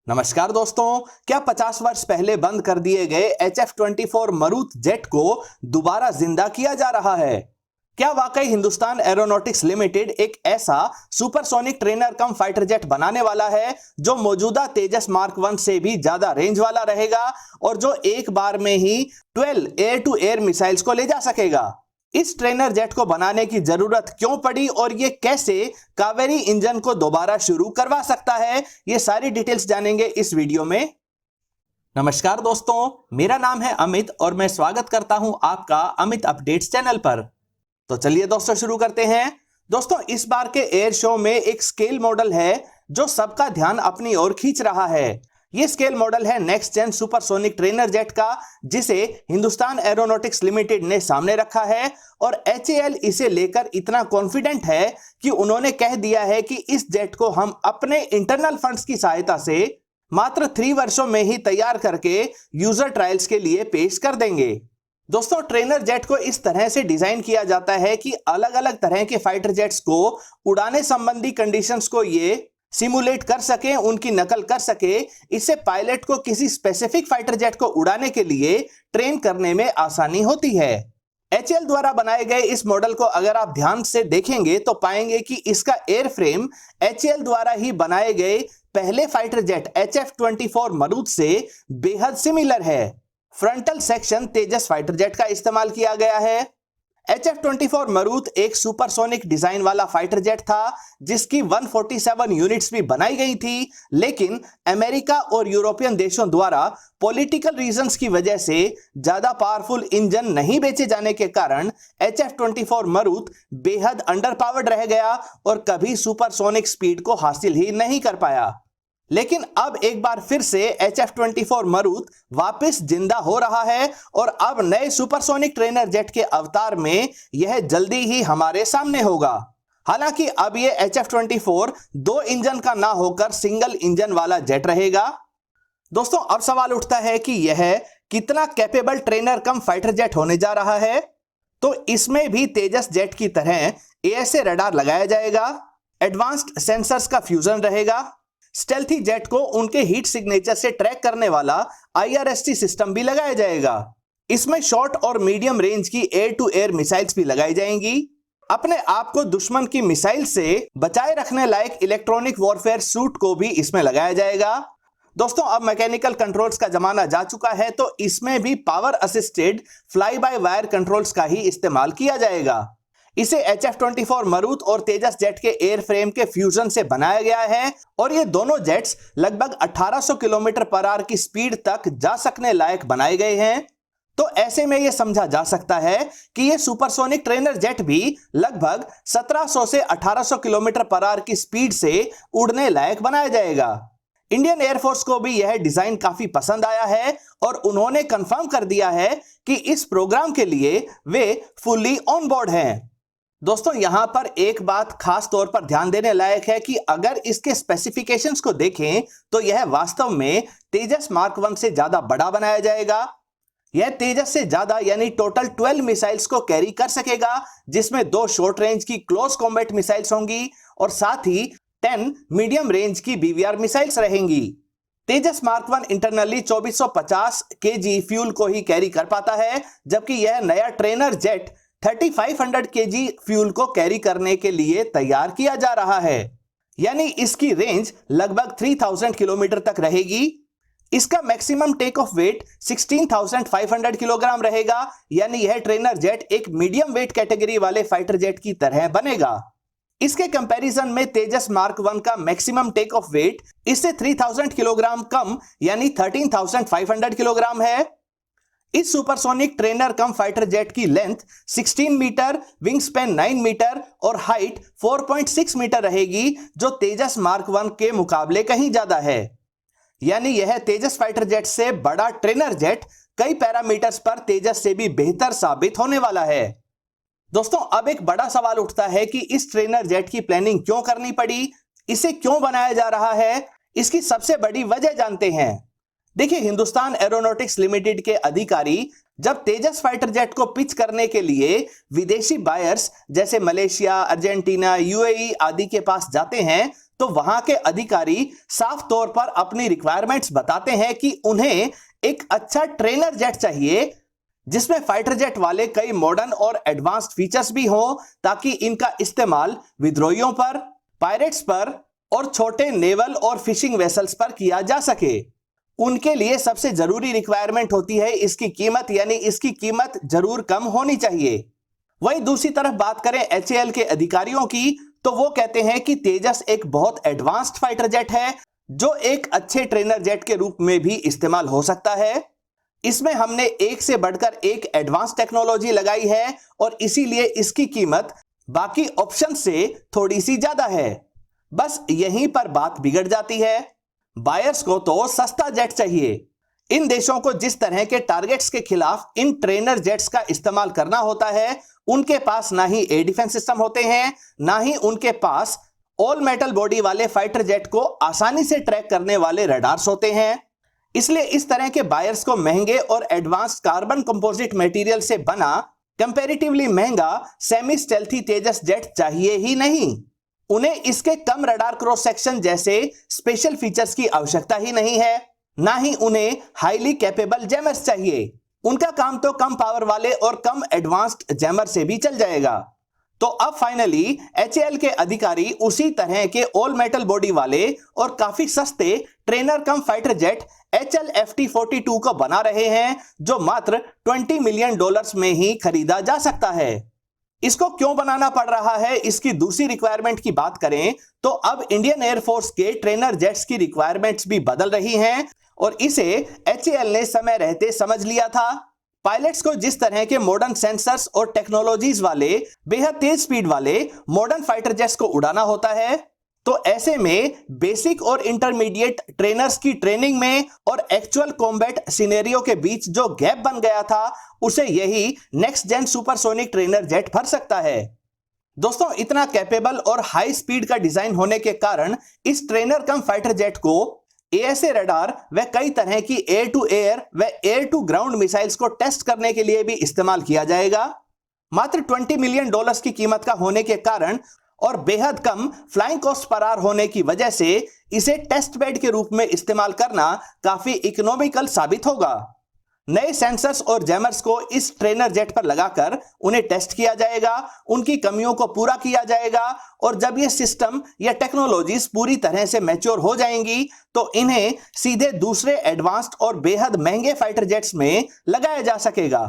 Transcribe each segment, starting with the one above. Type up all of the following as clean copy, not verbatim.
नमस्कार दोस्तों। क्या 50 वर्ष पहले बंद कर दिए गए HF-24 मरूत जेट को दोबारा जिंदा किया जा रहा है? क्या वाकई हिंदुस्तान एरोनॉटिक्स लिमिटेड एक ऐसा supersonic trainer cum fighter jet बनाने वाला है जो मौजूदा तेजस मार्क 1 से भी ज्यादा रेंज वाला रहेगा और जो एक बार में ही 12 एयर टू एयर मिसाइल्स को ले जा सकेगा? इस ट्रेनर जेट को बनाने की जरूरत क्यों पड़ी और ये कैसे कावेरी इंजन को दोबारा शुरू करवा सकता है, ये सारी डिटेल्स जानेंगे इस वीडियो में। नमस्कार दोस्तों, मेरा नाम है अमित और मैं स्वागत करता हूं आपका अमित अपडेट्स चैनल पर। तो चलिए दोस्तों शुरू करते हैं। दोस्तों, इस बार के एयर शो में एक स्केल मॉडल है जो सबका ध्यान अपनी ओर खींच रहा है। ये स्केल मॉडल है next gen supersonic trainer jet का, जिसे हिंदुस्तान एरोनॉटिक्स लिमिटेड ने सामने रखा है और HAL इसे लेकर इतना कॉन्फिडेंट है कि उन्होंने कह दिया है कि इस जेट को हम अपने इंटरनल फंड्स की सहायता से मात्र 3 वर्षों में ही तैयार करके यूजर ट्रायल्स के लिए पेश कर देंगे। दोस्तों, ट्रेनर जेट को इस तरह से डिजाइन किया जाता है कि अलग अलग तरह के फाइटर जेट्स को उड़ाने संबंधी कंडीशंस को ये सिमुलेट कर सके, उनकी नकल कर सके। इससे पायलट को किसी स्पेसिफिक फाइटर जेट को उड़ाने के लिए ट्रेन करने में आसानी होती है। HAL द्वारा बनाए गए इस मॉडल को अगर आप ध्यान से देखेंगे तो पाएंगे कि इसका एयर फ्रेम HAL द्वारा ही बनाए गए पहले फाइटर जेट HF-24 मरूत से बेहद सिमिलर है। फ्रंटल सेक्शन तेजस फाइटर जेट का इस्तेमाल किया गया है। HF-24 मरूत एक सुपरसोनिक डिजाइन वाला फाइटर जेट था जिसकी 147 यूनिट्स भी बनाई गई थी, लेकिन अमेरिका और यूरोपियन देशों द्वारा पॉलिटिकल रीजंस की वजह से ज्यादा पावरफुल इंजन नहीं बेचे जाने के कारण HF-24 मरूत बेहद अंडर पावर्ड रह गया और कभी सुपरसोनिक स्पीड को हासिल ही नहीं कर पाया। लेकिन अब एक बार फिर से HF-24 मरूत वापस जिंदा हो रहा है और अब नए सुपरसोनिक ट्रेनर जेट के अवतार में यह जल्दी ही हमारे सामने होगा। हालांकि अब यह HF-24 2 इंजन का ना होकर सिंगल इंजन वाला जेट रहेगा। दोस्तों, अब सवाल उठता है कि यह कितना capable trainer cum fighter jet होने जा रहा है। तो इसमें भी तेजस जेट की तरह ASA रडार लगाया जाएगा, एडवांस्ड सेंसर्स का फ्यूजन रहेगा, स्टेल्थी जेट को उनके हीट सिग्नेचर से ट्रैक करने वाला IRST सिस्टम भी लगाया जाएगा। इसमें शॉर्ट और मीडियम रेंज की एयर टू एयर मिसाइल्स भी लगाई जाएंगी। अपने आप को दुश्मन की मिसाइल से बचाए रखने लायक इलेक्ट्रॉनिक वॉरफेयर सूट को भी इसमें लगाया जाएगा। दोस्तों, अब मैकेनिकल कंट्रोल्स का जमाना जा चुका है तो इसमें भी power assisted fly by wire controls का ही इस्तेमाल किया जाएगा। इसे HF-24 मरूत और तेजस जेट के एयर फ्रेम के फ्यूजन से बनाया गया है और ये दोनों जेट्स लगभग 1800 किलोमीटर पर आवर की स्पीड तक जा सकने लायक बनाए गए हैं। तो ऐसे में यह समझा जा सकता है कि यह सुपरसोनिक ट्रेनर जेट भी लगभग 1700 से 1800 किलोमीटर पर आवर की स्पीड से उड़ने लायक बनाया जाएगा। इंडियन एयरफोर्स को भी यह डिजाइन काफी पसंद आया है और उन्होंने कंफर्म कर दिया है कि इस प्रोग्राम के लिए वे फुल्ली ऑन बोर्ड हैं। दोस्तों, यहां पर एक बात खास तौर पर ध्यान देने लायक है कि अगर इसके स्पेसिफिकेशंस को देखें तो यह वास्तव में तेजस मार्क 1 से ज्यादा बड़ा बनाया जाएगा। यह तेजस से ज्यादा यानी टोटल 12 मिसाइल्स को कैरी कर सकेगा, जिसमें 2 शॉर्ट रेंज की क्लोज कॉम्बैट मिसाइल्स होंगी और साथ ही 10 मीडियम रेंज की BVR मिसाइल्स रहेंगी। तेजस मार्क 1 इंटरनली 2450 kg फ्यूल को ही कैरी कर पाता है, जबकि यह नया ट्रेनर जेट 3500 kg फ्यूल को कैरी करने के लिए तैयार किया जा रहा है, यानी इसकी रेंज लगभग 3000 किलोमीटर तक रहेगी। इसका maximum take off weight 16500 kilogram रहेगा, यानी यह ट्रेनर जेट एक मीडियम वेट कैटेगरी वाले फाइटर जेट की तरह बनेगा। इसके कंपैरिजन में तेजस मार्क 1 का मैक्सिमम टेक ऑफ वेट इससे 3000 किलोग्राम कम यानी 13500 किलोग्राम है। इस supersonic trainer cum fighter jet की length 16 metre, wing span 9 metre और हाइट 4.6 मीटर रहेगी, जो तेजस मार्क 1 के मुकाबले कहीं ज्यादा है। यानी यह तेजस फाइटर जेट से बड़ा ट्रेनर जेट कई पैरामीटर्स पर तेजस से भी बेहतर साबित होने वाला है। दोस्तों, अब एक बड़ा सवाल उठता है कि इस ट्रेनर जेट की प्लानिंग क्यों करनी पड़ी, इसे क्यों बनाया जा रहा है। इसकी सबसे बड़ी वजह जानते हैं। देखिए, हिंदुस्तान एरोनॉटिक्स लिमिटेड के अधिकारी जब तेजस फाइटर जेट को पिच करने के लिए विदेशी बायर्स जैसे मलेशिया, अर्जेंटीना, UAE आदि के पास जाते हैं तो वहां के अधिकारी साफ तौर पर अपनी रिक्वायरमेंट्स बताते हैं कि उन्हें एक अच्छा ट्रेनर जेट चाहिए जिसमें फाइटर जेट वाले कई मॉडर्न और एडवांस्ड फीचर्स भी हों, ताकि इनका इस्तेमाल विद्रोहियों पर, पायरेट्स पर और छोटे नेवल और फिशिंग वेसल्स पर किया जा सके। उनके लिए सबसे जरूरी रिक्वायरमेंट होती है इसकी कीमत, यानी इसकी कीमत जरूर कम होनी चाहिए। वहीं दूसरी तरफ बात करें HAL के अधिकारियों की, तो वो कहते हैं कि तेजस एक बहुत एडवांस्ड फाइटर जेट है जो एक अच्छे ट्रेनर जेट के रूप में भी इस्तेमाल हो सकता है। इसमें हमने एक से बढ़कर एक एडवांस टेक्नोलॉजी लगाई है और इसीलिए इसकी कीमत बाकी ऑप्शन से थोड़ी सी ज्यादा है। बस यहीं पर बात बिगड़ जाती है। बायर्स को तो सस्ता जेट चाहिए। इन देशों को जिस तरह के टारगेट्स के खिलाफ इन ट्रेनर जेट्स का इस्तेमाल करना होता है, उनके पास ना ही एयर डिफेंस सिस्टम होते हैं, ना ही उनके पास ऑल मेटल बॉडी वाले फाइटर जेट को आसानी से ट्रैक करने वाले रडार्स होते हैं। इसलिए इस तरह के बायर्स को महंगे और एडवांस्ड कार्बन कंपोजिट मटेरियल से बना कंपैरेटिवली महंगा सेमी स्टेल्थी तेजस जेट चाहिए ही नहीं। उन्हें इसके कम रडार क्रॉस सेक्शन जैसे स्पेशल फीचर्स की आवश्यकता ही नहीं है, ना ही उन्हें हाईली कैपेबल जैमर्स चाहिए। उनका काम तो कम पावर वाले और कम एडवांस्ड जैमर से भी चल जाएगा। तो अब फाइनली HAL के अधिकारी उसी तरह के ऑल मेटल बॉडी वाले और काफी सस्ते trainer cum fighter jet HAL FT-42 को बना रहे हैं, जो मात्र $20 मिलियन में ही खरीदा जा सकता है। इसको क्यों बनाना पड़ रहा है, इसकी दूसरी रिक्वायरमेंट की बात करें तो अब इंडियन एयरफोर्स के ट्रेनर जेट्स की रिक्वायरमेंट्स भी बदल रही हैं और इसे HAL ने समय रहते समझ लिया था। पायलट्स को जिस तरह के मॉडर्न सेंसर्स और टेक्नोलॉजीज वाले बेहद तेज स्पीड वाले मॉडर्न फाइटर जेट्स को उड़ाना होता है, तो ऐसे में बेसिक और इंटरमीडिएट ट्रेनर्स की ट्रेनिंग में और एक्चुअल कॉम्बैट सिनेरियो के बीच जो गैप बन गया था, उसे यही next gen supersonic trainer jet भर सकता है। दोस्तों, इतना कैपेबल और हाई स्पीड का डिजाइन होने के कारण इस ट्रेनर कम फाइटर जेट को ASA रडार व कई तरह की एयर टू एयर व एयर टू ग्राउंड मिसाइल्स को टेस्ट करने के लिए भी इस्तेमाल किया जाएगा। मात्र $20 मिलियन की कीमत का होने के कारण और बेहद कम फ्लाइंग कॉस्ट पर आवर होने की वजह से इसे टेस्ट बेड के रूप में इस्तेमाल करना काफी इकोनॉमिकल साबित होगा। नए सेंसर्स और जैमर्स को इस ट्रेनर जेट पर लगाकर उन्हें टेस्ट किया जाएगा, उनकी कमियों को पूरा किया जाएगा और जब ये सिस्टम या टेक्नोलॉजीज पूरी तरह से मैच्योर हो जाएंगी तो इन्हें सीधे दूसरे एडवांस्ड और बेहद महंगे फाइटर जेट्स में लगाया जा सकेगा।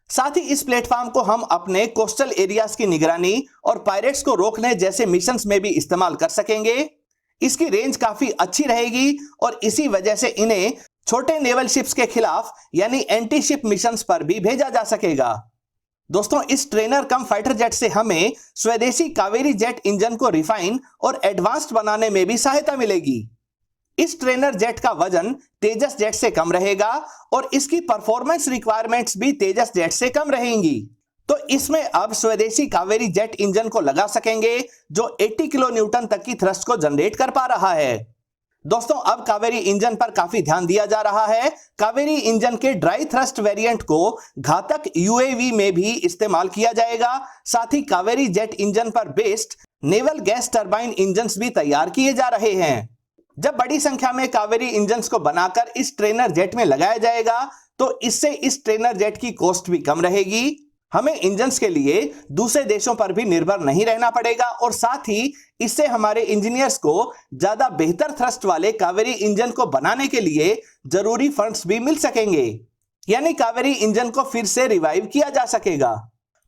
साथ ही इस प्लेटफॉर्म को हम अपने कोस्टल एरियाज की निगरानी और पायरेट्स को रोकने जैसे मिशंस में भी इस्तेमाल कर सकेंगे। इसकी रेंज काफी अच्छी रहेगी और इसी वजह से इन्हें छोटे नेवल शिप्स के खिलाफ यानी एंटी शिप मिशंस पर भी भेजा जा सकेगा। दोस्तों, इस ट्रेनर कम फाइटर जेट से हमें स्वदेशी कावेरी जेट इंजन को रिफाइन और एडवांस्ड बनाने में भी सहायता मिलेगी। इस ट्रेनर जेट का वजन तेजस जेट से कम रहेगा और इसकी परफॉर्मेंस रिक्वायरमेंट्स भी तेजस जेट से कम रहेंगी। तो इसमें अब स्वदेशी कावेरी जेट इंजन को लगा सकेंगे जो 80 किलो न्यूटन तक की थ्रस्ट को जनरेट कर पा रहा है। दोस्तों, अब कावेरी इंजन पर काफी ध्यान दिया जा रहा है। कावेरी इंजन के ड्राई थ्रस्ट वेरिएंट को घातक UAV में भी इस्तेमाल किया जाएगा। साथ ही कावेरी जेट इंजन पर based naval gas turbine engines भी तैयार किए जा रहे हैं। जब बड़ी संख्या में कावेरी इंजन्स को बनाकर इस ट्रेनर जेट में लगाया जाएगा तो इससे इस ट्रेनर जेट की कॉस्ट भी कम रहेगी। हमें इंजन्स के लिए दूसरे देशों पर भी निर्भर नहीं रहना पड़ेगा और साथ ही इससे हमारे इंजीनियर्स को ज्यादा बेहतर थ्रस्ट वाले कावेरी इंजन को बनाने के लिए जरूरी फंड्स भी मिल सकेंगे, यानी कावेरी इंजन को फिर से रिवाइव किया जा सकेगा।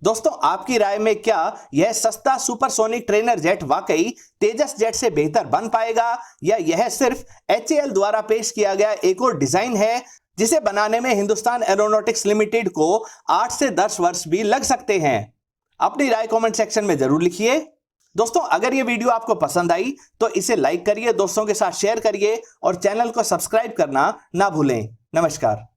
दोस्तों, आपकी राय में क्या यह सस्ता सुपरसोनिक ट्रेनर जेट वाकई तेजस जेट से बेहतर बन पाएगा या यह सिर्फ HAL द्वारा पेश किया गया एक और डिजाइन है जिसे बनाने में हिंदुस्तान एरोनॉटिक्स लिमिटेड को 8 से 10 वर्ष भी लग सकते हैं? अपनी राय कमेंट सेक्शन में जरूर लिखिए। दोस्तों, अगर ये वीडियो आपको पसंद आई तो इसे लाइक करिए, दोस्तों के साथ शेयर करिए और चैनल को सब्सक्राइब करना ना भूलें। नमस्कार।